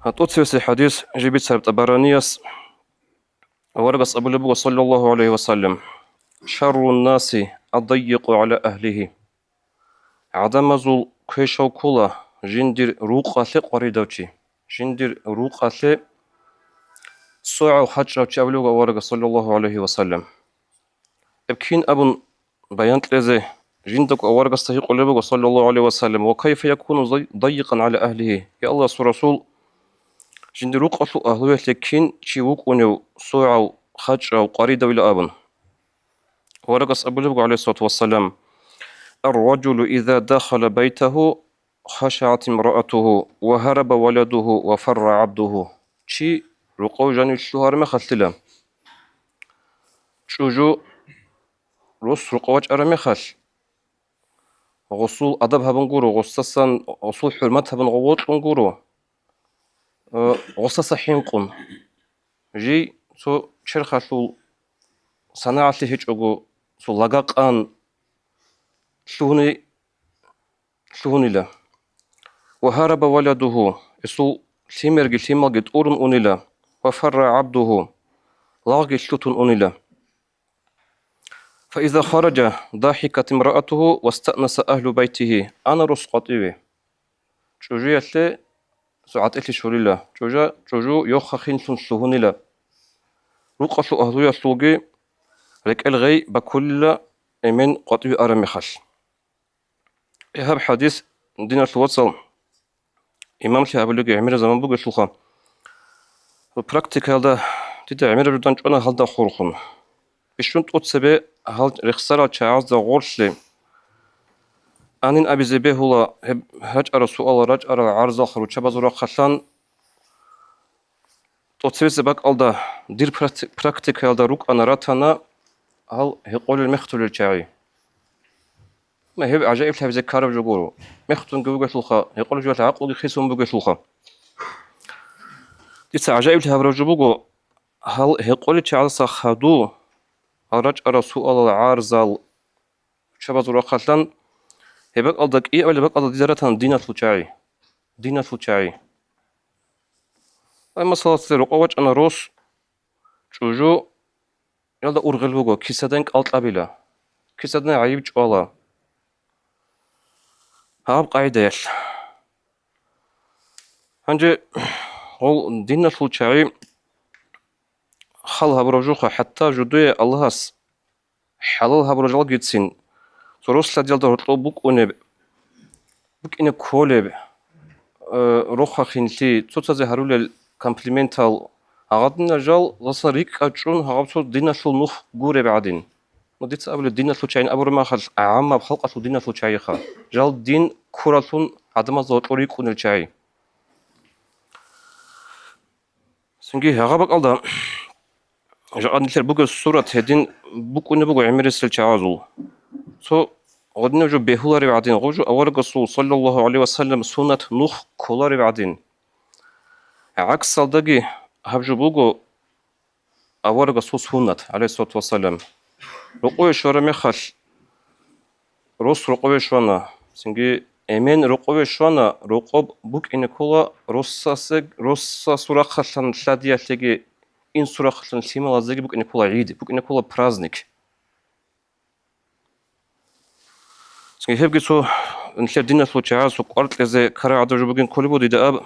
هتوتسي حديث جيبت سبت أبرانيس ورقص أبو لبو صلى الله عليه وسلم شر الناس الضيق على أهله عدم زول كيشو كولا جندر روقا ثق وريدوتي جندر روقا ثق سوع حجة أبو ورقة صلى الله عليه وسلم ابكين أبن بيانت لزي جندك ورقة استهيق لبو صلى الله عليه وسلم وكيف يكون ضيقا على أهله يا الله رسول جندروق أصل أهلوه لكن شيوك ونو سوع خج أو قريدة إلى أبن ورقص أبو لبق عليه الصلاة والسلام الرجل إذا دخل بيته خشعت امرأته وهرب ولده وفر عبده شي رقو جاني الشهر ما خلتلا شوجو رس رقواج أرمي خل غصول أدبها بنقورو غصصا غصول حرمتها بنغوط بنقورو غصصا حينقن جي سو شرخة سو صناعة هيج أجو سو لقاق أن شوني لا وهرب ولده سو ثمرج ثمرج أورن أنيلا وفر عبده لاغي شتون أنيلا فإذا خرج ضحكت امرأته واستأنس أهل بيته أنا رسقتي شوجي يتلي سعات إتلي شوليلا شوجو يوخخين سنسهوني لا رقص أهلو يسوقي لك الغي بكل من قطبي أرمخش إيهاب حديث دينا الوصل إمام شهاب اللي عمره زمان بقى شلخا براكتيكال ده تيجي عمره بدون أنا هالدا خورخون بشون تقصبه هال رخصة شعاز ده غورشلي أنين أبي زبيه هلا هج أرى سؤال رج أرى عرض آخر وشبه زورا خشان تقصبه زباك ألدا دير براكتيكال ده روك أنا راتنا هل هيقول المختل الشعي ما هي عجائب لها بزي كارب جوجورو مختن جوجا شلخا يقول جوات عقل خيسون بوجا شلخا ديس عجائب لها برجبوجو هل هيقول تعالى خدو أرج أرسو الله عارزال شباب زرقاتن هبك ألدك إيه ولا بك ألد ديرتان دينا فلوتشاي أما صلاة الرقوات أنا روس شوجو يلا أرغل بوجو كيسدنك ألت أبيلا كيسدنا عيب جوالا هاب قاعدة هنجي هو دينا فلوتشاي خلها برجوخة حتى جدوية اللهس حلالها برجال جيتسين سروس لا ديال دور بوك ونب بوك إن كولب روخا خنتي توتا زهرول الكمبليمنتال عادنا جال لصريك أجون هغبتو دينا شو نخ جوري بعدين وديت قبل الدين شوتشين أبو ما خل عامة بخلقة الدين شوتشين خا جال دين كرة عدم زوج أوريك ونلشاي سنجي هغبك الله جاء نتر بوك الصورة هدين بوك ونبوك عمر السلشعازو سو غدنا جو بهولاري بعدين غوجو أول الرسول صلى الله عليه وسلم سنة نخ كولاري بعدين عكس صدقي هبجو بوكو أول الرسول سنة عليه الصلاة والسلام رقوي شورا مخش روس رقوي شوانا سنجي أمين رقوي شوانا رقوب بوك إن كولا روسا سورة خشن شادية تيجي إن سورة خشن سيما لازجي بوك إن كولا عيد بوك إن كولا برازنيك سنجي هبجي سو نشر دينا سو تعال سو قارت لزي كرا عدو بوكين كولي بودي داب